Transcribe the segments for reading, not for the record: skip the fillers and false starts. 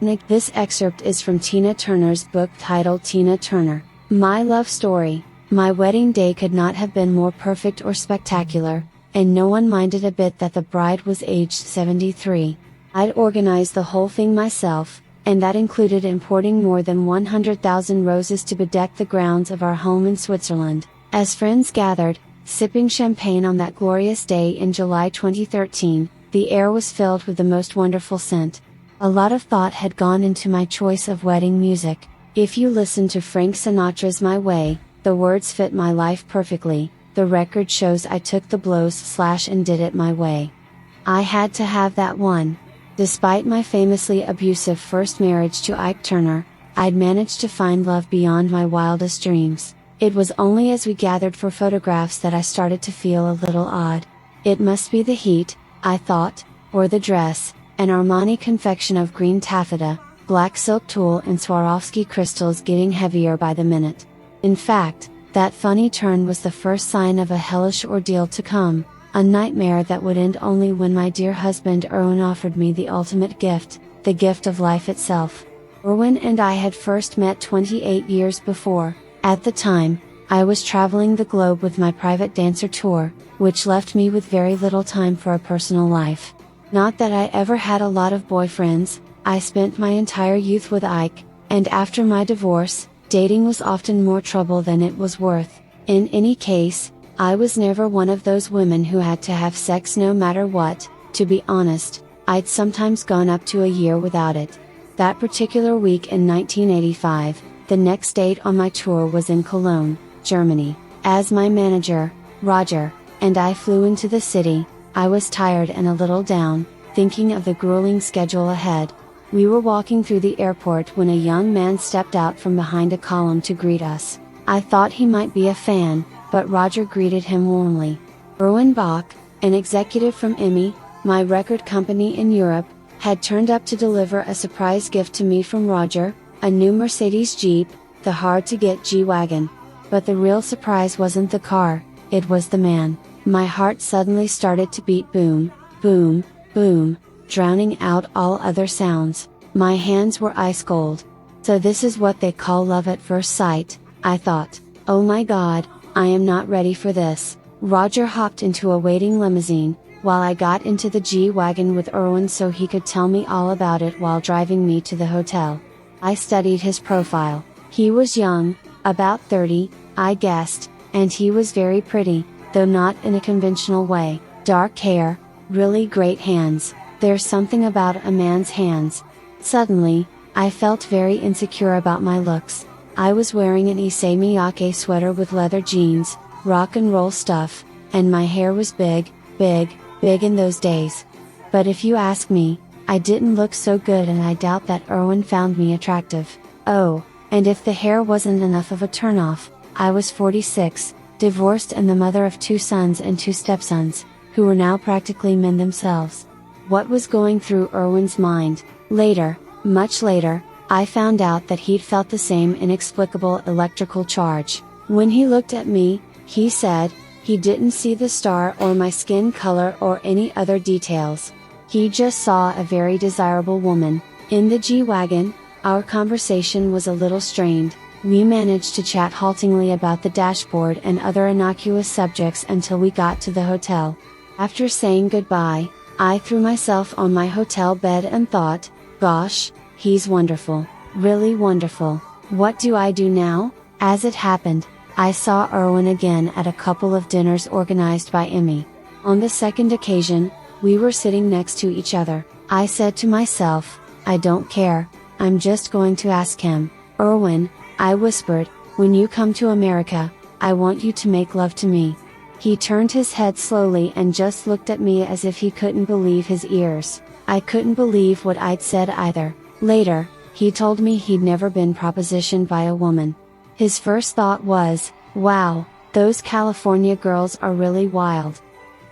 This excerpt is from Tina Turner's book titled Tina Turner, My Love Story. My wedding day could not have been more perfect or spectacular, and no one minded a bit that the bride was aged 73. I'd organized the whole thing myself, and that included importing more than 100,000 roses to bedeck the grounds of our home in Switzerland. As friends gathered, sipping champagne on that glorious day in July 2013, the air was filled with the most wonderful scent. A lot of thought had gone into my choice of wedding music. If you listen to Frank Sinatra's My Way, the words fit my life perfectly. The record shows I took the blows and did it my way. I had to have that one. Despite my famously abusive first marriage to Ike Turner, I'd managed to find love beyond my wildest dreams. It was only as we gathered for photographs that I started to feel a little odd. It must be the heat, I thought, or the dress, an Armani confection of green taffeta, black silk tulle and Swarovski crystals getting heavier by the minute. In fact, that funny turn was the first sign of a hellish ordeal to come, a nightmare that would end only when my dear husband Erwin offered me the ultimate gift, the gift of life itself. Erwin and I had first met 28 years before. At the time, I was traveling the globe with my private dancer tour, which left me with very little time for a personal life. Not that I ever had a lot of boyfriends, I spent my entire youth with Ike, and after my divorce, dating was often more trouble than it was worth. In any case, I was never one of those women who had to have sex no matter what. To be honest, I'd sometimes gone up to a year without it. That particular week in 1985, the next date on my tour was in Cologne, Germany. As my manager, Roger, and I flew into the city, I was tired and a little down, thinking of the grueling schedule ahead. We were walking through the airport when a young man stepped out from behind a column to greet us. I thought he might be a fan, but Roger greeted him warmly. Erwin Bach, an executive from EMI, my record company in Europe, had turned up to deliver a surprise gift to me from Roger, a new Mercedes Jeep, the hard-to-get G-Wagon. But the real surprise wasn't the car, it was the man. My heart suddenly started to beat boom, boom, boom, drowning out all other sounds. My hands were ice cold. So this is what they call love at first sight, I thought. Oh my God, I am not ready for this. Roger hopped into a waiting limousine, while I got into the G-Wagon with Erwin so he could tell me all about it while driving me to the hotel. I studied his profile. He was young, about 30, I guessed, and he was very pretty, though not in a conventional way. Dark hair, really great hands. There's something about a man's hands. Suddenly, I felt very insecure about my looks. I was wearing an Issey Miyake sweater with leather jeans, rock and roll stuff, and my hair was big in those days. But if you ask me, I didn't look so good and I doubt that Erwin found me attractive. Oh, and if the hair wasn't enough of a turnoff, I was 46, divorced and the mother of 2 sons and 2 stepsons, who were now practically men themselves. What was going through Erwin's mind? Later, much later, I found out that he'd felt the same inexplicable electrical charge. When he looked at me, he said, he didn't see the star or my skin color or any other details. He just saw a very desirable woman. In the G-Wagon, our conversation was a little strained. We managed to chat haltingly about the dashboard and other innocuous subjects until we got to the hotel. After saying goodbye, I threw myself on my hotel bed and thought, gosh, he's wonderful, really wonderful. What do I do now? As it happened, I saw Erwin again at a couple of dinners organized by EMI. On the second occasion, we were sitting next to each other. I said to myself, I don't care, I'm just going to ask him. Erwin, I whispered, when you come to America, I want you to make love to me. He turned his head slowly and just looked at me as if he couldn't believe his ears. I couldn't believe what I'd said either. Later, he told me he'd never been propositioned by a woman. His first thought was, wow, those California girls are really wild.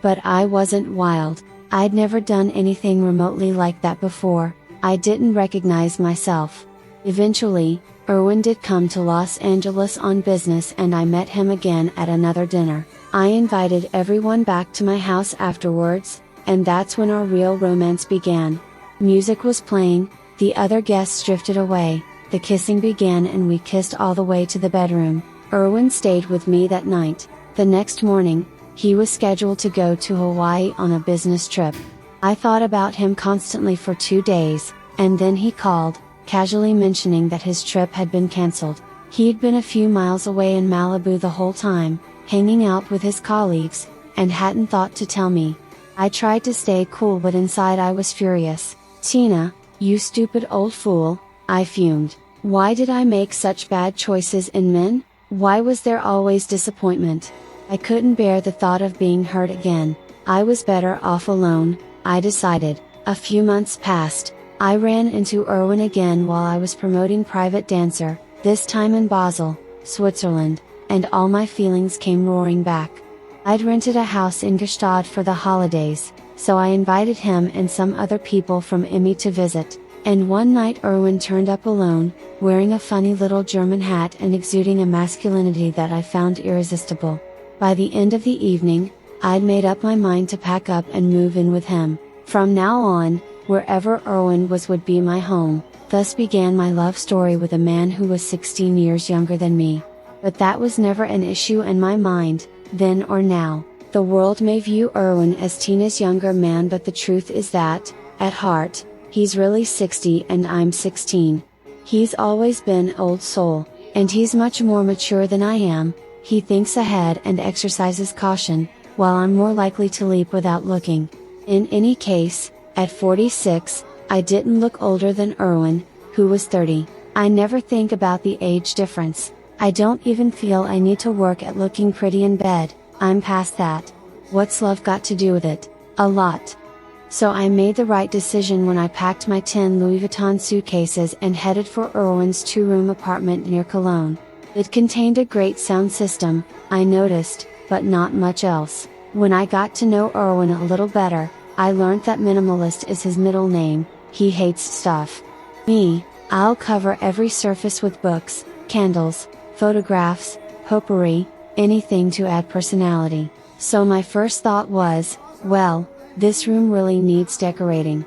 But I wasn't wild. I'd never done anything remotely like that before. I didn't recognize myself. Eventually, Erwin did come to Los Angeles on business and I met him again at another dinner. I invited everyone back to my house afterwards, and that's when our real romance began. Music was playing, The other guests drifted away, the kissing began and we kissed all the way to the bedroom. Erwin stayed with me that night. The next morning, he was scheduled to go to Hawaii on a business trip. I thought about him constantly for 2 days, and then he called, casually mentioning that his trip had been cancelled. He'd been a few miles away in Malibu the whole time, hanging out with his colleagues, and hadn't thought to tell me. I tried to stay cool but inside I was furious. "Tina, you stupid old fool," I fumed. "Why did I make such bad choices in men? Why was there always disappointment?" I couldn't bear the thought of being hurt again. I was better off alone, I decided. A few months passed. I ran into Erwin again while I was promoting Private Dancer, this time in Basel, Switzerland, and all my feelings came roaring back. I'd rented a house in Gstaad for the holidays, so I invited him and some other people from Emmy to visit, and one night Erwin turned up alone, wearing a funny little German hat and exuding a masculinity that I found irresistible. By the end of the evening, I'd made up my mind to pack up and move in with him. From now on, wherever Erwin was would be my home. Thus began my love story with a man who was 16 years younger than me. But that was never an issue in my mind, then or now. The world may view Erwin as Tina's younger man, but the truth is that, at heart, he's really 60 and I'm 16. He's always been old soul, and he's much more mature than I am. He thinks ahead and exercises caution, while I'm more likely to leap without looking. In any case, at 46, I didn't look older than Erwin, who was 30. I never think about the age difference. I don't even feel I need to work at looking pretty in bed. I'm past that. What's love got to do with it? A lot. So I made the right decision when I packed my 10 Louis Vuitton suitcases and headed for Erwin's 2-room apartment near Cologne. It contained a great sound system, I noticed, but not much else. When I got to know Erwin a little better, I learned that minimalist is his middle name. He hates stuff. Me, I'll cover every surface with books, candles, photographs, potpourri, anything to add personality. So my first thought was, well, this room really needs decorating.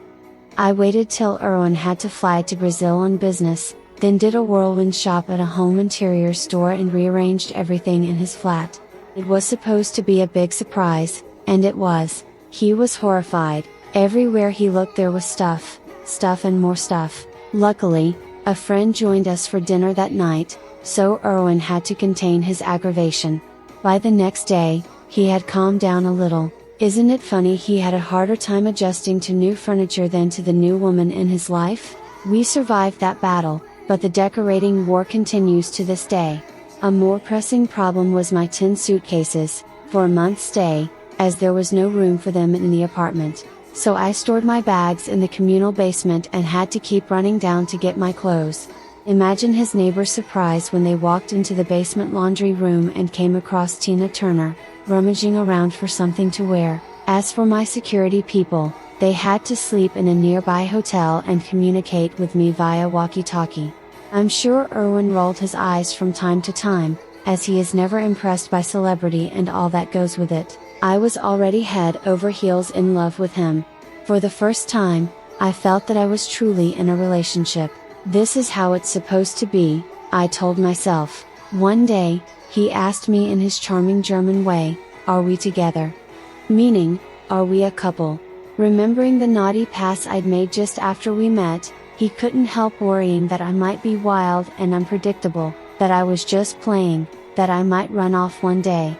I waited till Erwin had to fly to Brazil on business, then did a whirlwind shop at a home interior store and rearranged everything in his flat. It was supposed to be a big surprise, and it was. He was horrified. Everywhere he looked there was stuff and more stuff. Luckily, a friend joined us for dinner that night, so Erwin had to contain his aggravation. By the next day, he had calmed down a little. Isn't it funny he had a harder time adjusting to new furniture than to the new woman in his life? We survived that battle, but the decorating war continues to this day. A more pressing problem was my 10 suitcases, for a month's stay, as there was no room for them in the apartment. So I stored my bags in the communal basement and had to keep running down to get my clothes. Imagine his neighbor's surprise when they walked into the basement laundry room and came across Tina Turner, rummaging around for something to wear. As for my security people, they had to sleep in a nearby hotel and communicate with me via walkie-talkie. I'm sure Erwin rolled his eyes from time to time, as he is never impressed by celebrity and all that goes with it. I was already head over heels in love with him. For the first time, I felt that I was truly in a relationship. This is how it's supposed to be, I told myself. One day, he asked me in his charming German way, "Are we together?" Meaning, are we a couple? Remembering the naughty pass I'd made just after we met, he couldn't help worrying that I might be wild and unpredictable, that I was just playing, that I might run off one day.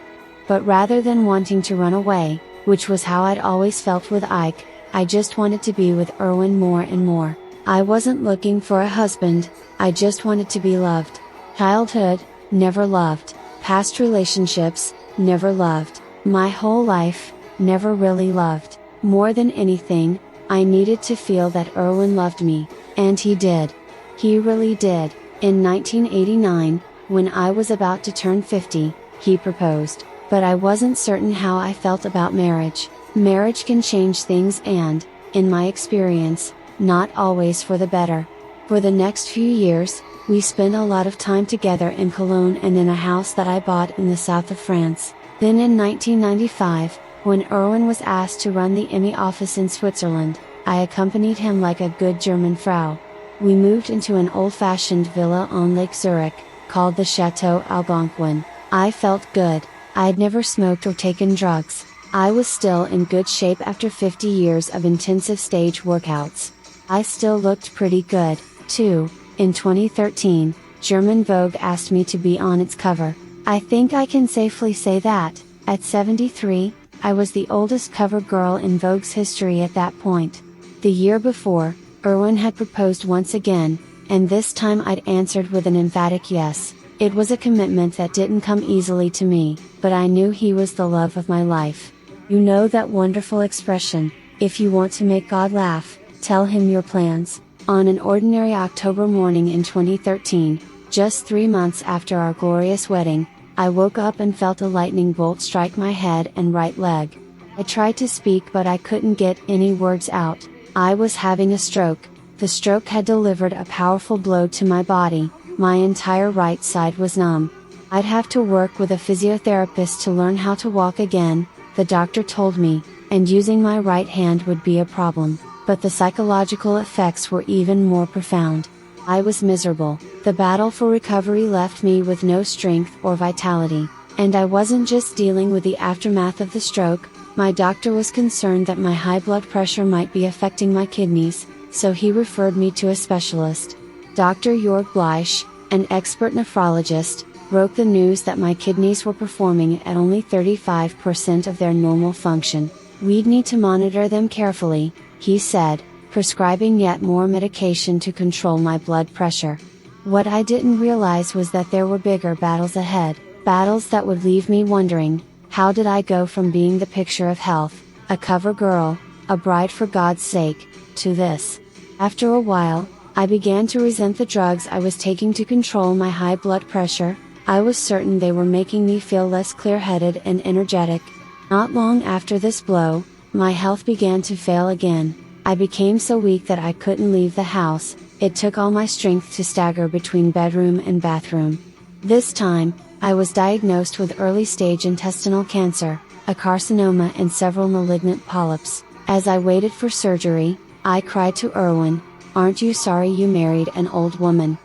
But rather than wanting to run away, which was how I'd always felt with Ike, I just wanted to be with Erwin more and more. I wasn't looking for a husband, I just wanted to be loved. Childhood, never loved. Past relationships, never loved. My whole life, never really loved. More than anything, I needed to feel that Erwin loved me, and he did. He really did. In 1989, when I was about to turn 50, he proposed. But I wasn't certain how I felt about marriage. Marriage can change things and, in my experience, not always for the better. For the next few years, we spent a lot of time together in Cologne and in a house that I bought in the south of France. Then in 1995, when Erwin was asked to run the Emmy office in Switzerland, I accompanied him like a good German Frau. We moved into an old-fashioned villa on Lake Zurich, called the Chateau Algonquin. I felt good. I had never smoked or taken drugs. I was still in good shape after 50 years of intensive stage workouts. I still looked pretty good, too. In 2013, German Vogue asked me to be on its cover. I think I can safely say that, at 73, I was the oldest cover girl in Vogue's history at that point. The year before, Erwin had proposed once again, and this time I'd answered with an emphatic yes. It was a commitment that didn't come easily to me, but I knew he was the love of my life. You know that wonderful expression, if you want to make God laugh, tell him your plans. On an ordinary October morning in 2013, just 3 months after our glorious wedding, I woke up and felt a lightning bolt strike my head and right leg. I tried to speak but I couldn't get any words out. I was having a stroke. The stroke had delivered a powerful blow to my body. My entire right side was numb. I'd have to work with a physiotherapist to learn how to walk again, the doctor told me, and using my right hand would be a problem, but the psychological effects were even more profound. I was miserable. The battle for recovery left me with no strength or vitality, and I wasn't just dealing with the aftermath of the stroke. My doctor was concerned that my high blood pressure might be affecting my kidneys, so he referred me to a specialist. Dr. Jörg Bleich, an expert nephrologist, broke the news that my kidneys were performing at only 35% of their normal function. We'd need to monitor them carefully, he said, prescribing yet more medication to control my blood pressure. What I didn't realize was that there were bigger battles ahead, battles that would leave me wondering, how did I go from being the picture of health, a cover girl, a bride for God's sake, to this? After a while, I began to resent the drugs I was taking to control my high blood pressure. I was certain they were making me feel less clear-headed and energetic. Not long after this blow, my health began to fail again. I became so weak that I couldn't leave the house. It took all my strength to stagger between bedroom and bathroom. This time, I was diagnosed with early-stage intestinal cancer, a carcinoma and several malignant polyps. As I waited for surgery, I cried to Erwin, "Aren't you sorry you married an old woman?"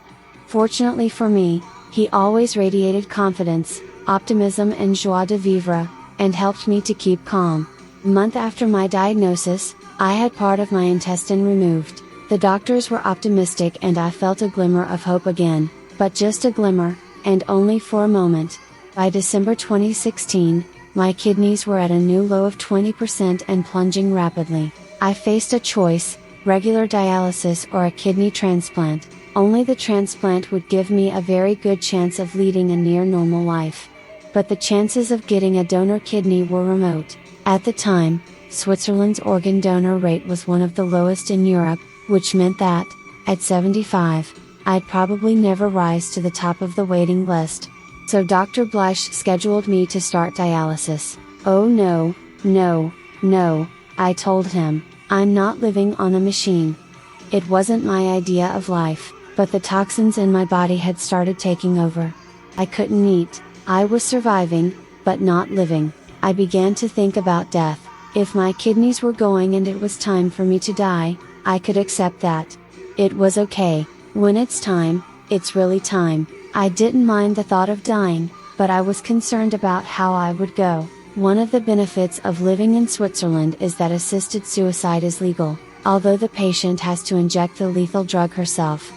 Fortunately for me, he always radiated confidence, optimism and joie de vivre, and helped me to keep calm. A month after my diagnosis, I had part of my intestine removed. The doctors were optimistic and I felt a glimmer of hope again, but just a glimmer, and only for a moment. By December 2016, my kidneys were at a new low of 20% and plunging rapidly. I faced a choice, regular dialysis or a kidney transplant. Only the transplant would give me a very good chance of leading a near normal life. But the chances of getting a donor kidney were remote. At the time, Switzerland's organ donor rate was one of the lowest in Europe, which meant that, at 75, I'd probably never rise to the top of the waiting list. So Dr. Bleich scheduled me to start dialysis. "Oh no, no, no," I told him, "I'm not living on a machine." It wasn't my idea of life, but the toxins in my body had started taking over. I couldn't eat. I was surviving, but not living. I began to think about death. If my kidneys were going and it was time for me to die, I could accept that. It was okay. When it's time, it's really time. I didn't mind the thought of dying, but I was concerned about how I would go. One of the benefits of living in Switzerland is that assisted suicide is legal, although the patient has to inject the lethal drug herself.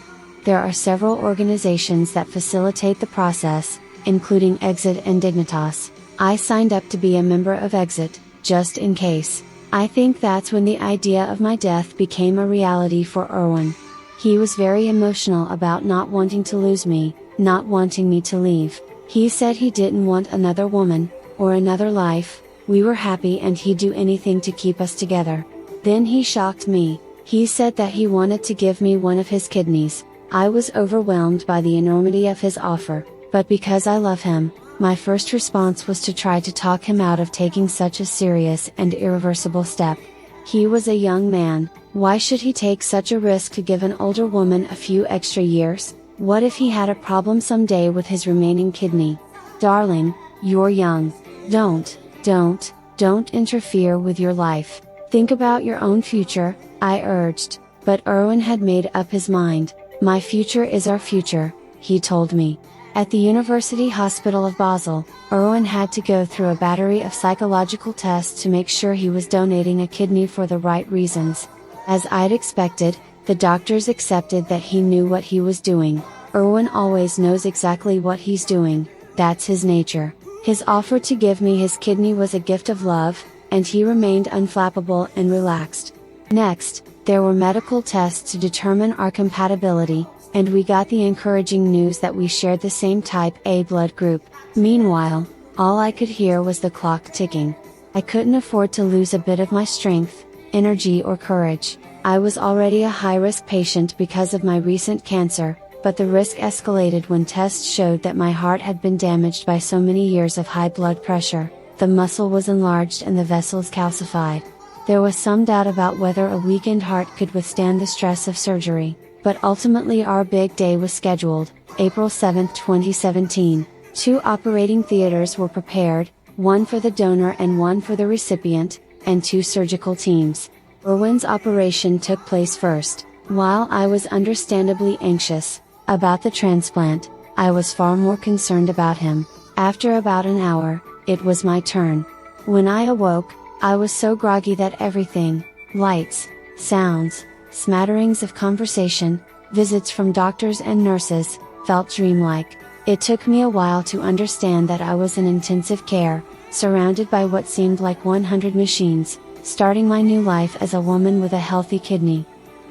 There are several organizations that facilitate the process, including Exit and Dignitas. I signed up to be a member of Exit, just in case. I think that's when the idea of my death became a reality for Erwin. He was very emotional about not wanting to lose me, not wanting me to leave. He said he didn't want another woman, or another life. We were happy and he'd do anything to keep us together. Then he shocked me. He said that he wanted to give me one of his kidneys. I was overwhelmed by the enormity of his offer, but because I love him, my first response was to try to talk him out of taking such a serious and irreversible step. He was a young man. Why should he take such a risk to give an older woman a few extra years? What if he had a problem someday with his remaining kidney? "Darling, you're young. Don't interfere with your life. Think about your own future," I urged. But Erwin had made up his mind. "My future is our future," he told me. At the University Hospital of Basel, Erwin had to go through a battery of psychological tests to make sure he was donating a kidney for the right reasons. As I'd expected, the doctors accepted that he knew what he was doing. Erwin always knows exactly what he's doing, that's his nature. His offer to give me his kidney was a gift of love, and he remained unflappable and relaxed. Next, there were medical tests to determine our compatibility, and we got the encouraging news that we shared the same type A blood group. Meanwhile, all I could hear was the clock ticking. I couldn't afford to lose a bit of my strength, energy or courage. I was already a high-risk patient because of my recent cancer, but the risk escalated when tests showed that my heart had been damaged by so many years of high blood pressure. The muscle was enlarged and the vessels calcified. There was some doubt about whether a weakened heart could withstand the stress of surgery, but ultimately our big day was scheduled, April 7, 2017. 2 operating theaters were prepared, one for the donor and one for the recipient, and 2 surgical teams. Erwin's operation took place first. While I was understandably anxious about the transplant, I was far more concerned about him. After about an hour, it was my turn. When I awoke, I was so groggy that everything, lights, sounds, smatterings of conversation, visits from doctors and nurses, felt dreamlike. It took me a while to understand that I was in intensive care, surrounded by what seemed like 100 machines, starting my new life as a woman with a healthy kidney.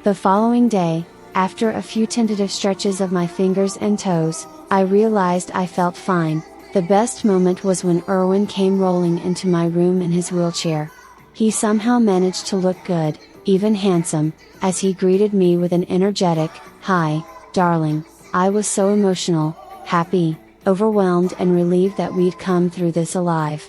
The following day, after a few tentative stretches of my fingers and toes, I realized I felt fine. The best moment was when Erwin came rolling into my room in his wheelchair. He somehow managed to look good, even handsome, as he greeted me with an energetic, "Hi, darling." I was so emotional, happy, overwhelmed and relieved that we'd come through this alive.